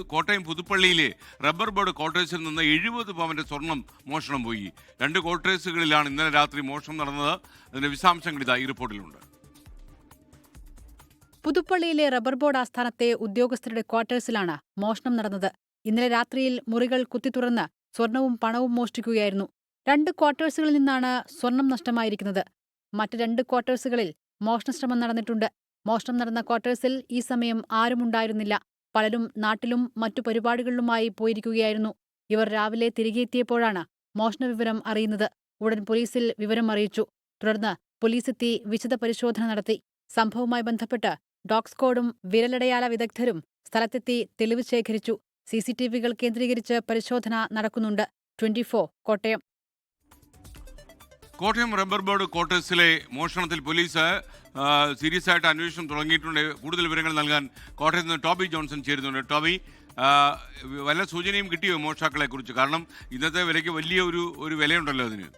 Kottayam പുതുപ്പള്ളിയിലെ rubber board ക്വാർട്ടേഴ്സിൽ നിന്ന് 70 പവന്റെ സ്വർണം മോഷണം പോയി. 2 ക്വാർട്ടേഴ്സുകളിലാണ് ഇന്നലെ രാത്രി മോഷണം നടന്നത്. അതിന്റെ വിശദാംശങ്ങൾ ഇതാ ഈ റിപ്പോർട്ടിലുണ്ട്. പുതുപ്പള്ളിയിലെ റബ്ബർ ബോർഡ് ആസ്ഥാനത്തെ ഉദ്യോഗസ്ഥരുടെ ക്വാർട്ടേഴ്സിലാണ് മോഷണം നടന്നത്. ഇന്നലെ രാത്രിയിൽ മുറികൾ കുത്തിത്തുറന്ന് സ്വർണവും പണവും മോഷ്ടിക്കുകയായിരുന്നു. 2 ക്വാർട്ടേഴ്സുകളിൽ നിന്നാണ് സ്വർണം നഷ്ടമായിരിക്കുന്നത്. മറ്റ് 2 ക്വാർട്ടേഴ്സുകളിൽ മോഷണശ്രമം നടന്നിട്ടുണ്ട്. മോഷണം നടന്ന ക്വാർട്ടേഴ്സിൽ ഈ സമയം ആരുമുണ്ടായിരുന്നില്ല. പലരും നാട്ടിലും മറ്റു പരിപാടികളിലുമായി പോയിരിക്കുകയായിരുന്നു. ഇവർ രാവിലെ തിരികെ എത്തിയപ്പോഴാണ് മോഷണവിവരം അറിയുന്നത്. ഉടൻ പോലീസിൽ വിവരം അറിയിച്ചു. തുടർന്ന് പോലീസെത്തി വിശദ പരിശോധന നടത്തി. സംഭവവുമായി ബന്ധപ്പെട്ട് ഡോഗ് സ്ക്വാഡും വിരലടയാള വിദഗ്ധരും സ്ഥലത്തെത്തി തെളിവ് ശേഖരിച്ചു. CCTV-കൾ കേന്ദ്രീകരിച്ച് പരിശോധന നടക്കുന്നുണ്ട്. 24 കോട്ടയം. കോട്ടയം റബ്ബർ ബോർഡ് ക്വാർട്ടേഴ്സിലെ മോഷണത്തിൽ പോലീസ് സീരിയസ് ആയിട്ട് അന്വേഷണം തുടങ്ങിയിട്ടുണ്ട്. കൂടുതൽ വിവരങ്ങൾ നൽകാൻ കോട്ടയത്ത് നിന്ന് ടോബി ജോൺസൺ ചേരുന്നുണ്ട്. ടോബി, വല്ല സൂചനയും കിട്ടിയോ മോഷ്ടാക്കളെ കുറിച്ച്? കാരണം ഇന്നത്തെ വിലയ്ക്ക് വലിയ ഒരു വിലയുണ്ടല്ലോ അതിന്.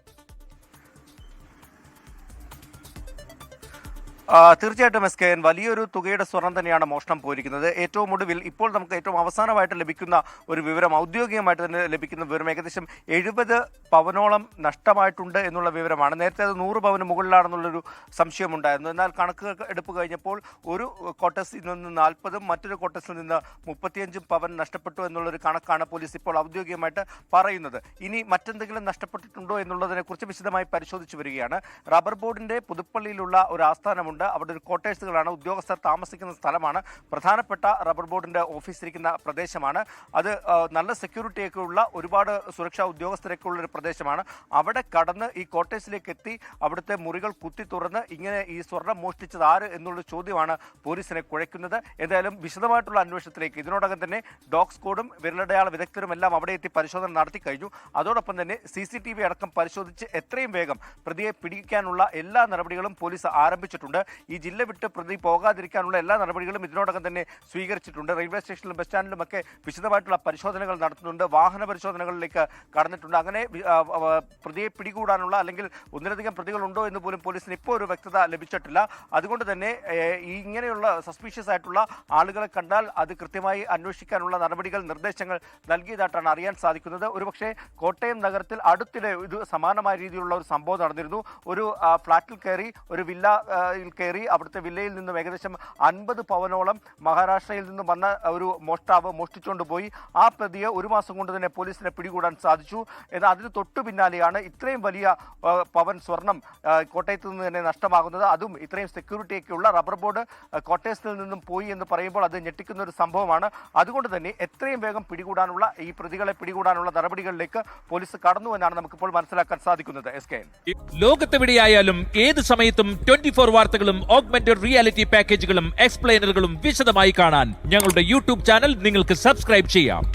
തീർച്ചയായിട്ടും SKN വലിയൊരു തുകയുടെ സ്വർണം തന്നെയാണ് മോഷണം പോയിരിക്കുന്നത്. ഏറ്റവും ഒടുവിൽ ഇപ്പോൾ നമുക്ക് ഏറ്റവും അവസാനമായിട്ട് ലഭിക്കുന്ന ഒരു വിവരം, ഔദ്യോഗികമായിട്ട് തന്നെ ലഭിക്കുന്ന വിവരം, ഏകദേശം 70 പവനോളം നഷ്ടമായിട്ടുണ്ട് എന്നുള്ള വിവരമാണ്. നേരത്തെ അത് 100 പവന് മുകളിലാണെന്നുള്ളൊരു സംശയമുണ്ടായിരുന്നു. എന്നാൽ കണക്ക് എടുപ്പ് കഴിഞ്ഞപ്പോൾ ഒരു ക്വാർട്ടേഴ്സിൽ നിന്ന് 40ഉം മറ്റൊരു ക്വാർട്ടേഴ്സിൽ നിന്ന് 35 പവൻ നഷ്ടപ്പെട്ടു എന്നുള്ളൊരു കണക്കാണ് പോലീസ് ഇപ്പോൾ ഔദ്യോഗികമായിട്ട് പറയുന്നത്. ഇനി മറ്റെന്തെങ്കിലും നഷ്ടപ്പെട്ടിട്ടുണ്ടോ എന്നുള്ളതിനെക്കുറിച്ച് വിശദമായി പരിശോധിച്ചു വരികയാണ്. റബ്ബർ ബോർഡിന്റെ പുതുപ്പള്ളിയിലുള്ള ഒരു ആസ്ഥാനമുണ്ട്. അവിടെ ഒരു ക്വാർട്ടേഴ്സുകളാണ്, ഉദ്യോഗസ്ഥർ താമസിക്കുന്ന സ്ഥലമാണ്, പ്രധാനപ്പെട്ട റബ്ബർ ബോർഡിന്റെ ഓഫീസ് ഇരിക്കുന്ന പ്രദേശമാണ്. അത് നല്ല സെക്യൂരിറ്റിയൊക്കെ ഉള്ള, ഒരുപാട് സുരക്ഷാ ഉദ്യോഗസ്ഥരൊക്കെ ഉള്ള ഒരു പ്രദേശമാണ്. അവിടെ കടന്ന് ഈ ക്വാർട്ടേഴ്സിലേക്ക് എത്തി അവിടുത്തെ മുറികൾ കുത്തി തുറന്ന് ഇങ്ങനെ ഈ സ്വർണം മോഷ്ടിച്ചത് ആര് എന്നുള്ള ചോദ്യമാണ് പോലീസിനെ കുഴയ്ക്കുന്നത്. എന്തായാലും വിശദമായിട്ടുള്ള അന്വേഷണത്തിലേക്ക് ഇതിനോടകം തന്നെ ഡോഗ് സ്ക്വാഡും വിരലടയാള വിദഗ്ധരും എല്ലാം അവിടെ എത്തി പരിശോധന നടത്തി കഴിഞ്ഞു. അതോടൊപ്പം തന്നെ CCTV അടക്കം പരിശോധിച്ച് എത്രയും വേഗം പ്രതിയെ പിടിക്കാനുള്ള എല്ലാ നടപടികളും പോലീസ് ആരംഭിച്ചിട്ടുണ്ട്. ഈ ജില്ല വിട്ട് പ്രതി പോകാതിരിക്കാനുള്ള എല്ലാ നടപടികളും ഇതിനോടകം തന്നെ സ്വീകരിച്ചിട്ടുണ്ട്. റെയിൽവേ സ്റ്റേഷനിലും ബസ് സ്റ്റാൻഡിലുമൊക്കെ വിശദമായിട്ടുള്ള പരിശോധനകൾ നടത്തുന്നുണ്ട്. വാഹന പരിശോധനകളിലേക്ക് കടന്നിട്ടുണ്ട്. അങ്ങനെ പ്രതിയെ പിടികൂടാനുള്ള, അല്ലെങ്കിൽ ഒന്നിലധികം പ്രതികളുണ്ടോ എന്ന് പോലും പോലീസിന് ഇപ്പോൾ ഒരു വ്യക്തത ലഭിച്ചിട്ടില്ല. അതുകൊണ്ട് തന്നെ ഇങ്ങനെയുള്ള സസ്പീഷ്യസ് ആയിട്ടുള്ള ആളുകളെ കണ്ടാൽ അത് കൃത്യമായി അന്വേഷിക്കാനുള്ള നടപടികൾ, നിർദ്ദേശങ്ങൾ നൽകിയതായിട്ടാണ് അറിയാൻ സാധിക്കുന്നത്. ഒരുപക്ഷെ കോട്ടയം നഗരത്തിൽ അടുത്തിടെ ഇത് സമാനമായ രീതിയിലുള്ള ഒരു സംഭവം നടന്നിരുന്നു. ഒരു ഫ്ളാറ്റിൽ കയറി, ഒരു വില്ലയിൽ കയറി, അവിടുത്തെ വില്ലയിൽ നിന്നും ഏകദേശം 50 പവനോളം മഹാരാഷ്ട്രയിൽ നിന്നും വന്ന ഒരു മോഷ്ടാവ് മോഷ്ടിച്ചുകൊണ്ട് പോയി. ആ പ്രതിയെ 1 മാസം കൊണ്ട് തന്നെ പോലീസിനെ പിടികൂടാൻ സാധിച്ചു. എന്നാൽ അതിന് തൊട്ടു പിന്നാലെയാണ് ഇത്രയും വലിയ പവൻ സ്വർണം കോട്ടയത്ത് നിന്ന് തന്നെ നഷ്ടമാകുന്നത്. അതും ഇത്രയും സെക്യൂരിറ്റിയൊക്കെയുള്ള റബ്ബർ ബോർഡ് ക്വാർട്ടേഴ്സിൽ നിന്നും പോയി എന്ന് പറയുമ്പോൾ അത് ഞെട്ടിക്കുന്ന ഒരു സംഭവമാണ്. അതുകൊണ്ട് തന്നെ എത്രയും വേഗം പിടികൂടാനുള്ള, ഈ പ്രതികളെ പിടികൂടാനുള്ള നടപടികളിലേക്ക് പോലീസ് കടന്നു എന്നാണ് നമുക്കിപ്പോൾ മനസ്സിലാക്കാൻ സാധിക്കുന്നത്. SKN, ലോകത്തെവിടെയായാലും ഏത് സമയത്തും 24 വാർത്തകളും ഓഗ്മെന്റഡ് റിയാലിറ്റി പാക്കേജുകളും എക്സ്പ്ലെയിനറുകളും വിശദമായി കാണാൻ ഞങ്ങളുടെ YouTube ചാനൽ നിങ്ങൾക്ക് സബ്സ്ക്രൈബ് ചെയ്യാം.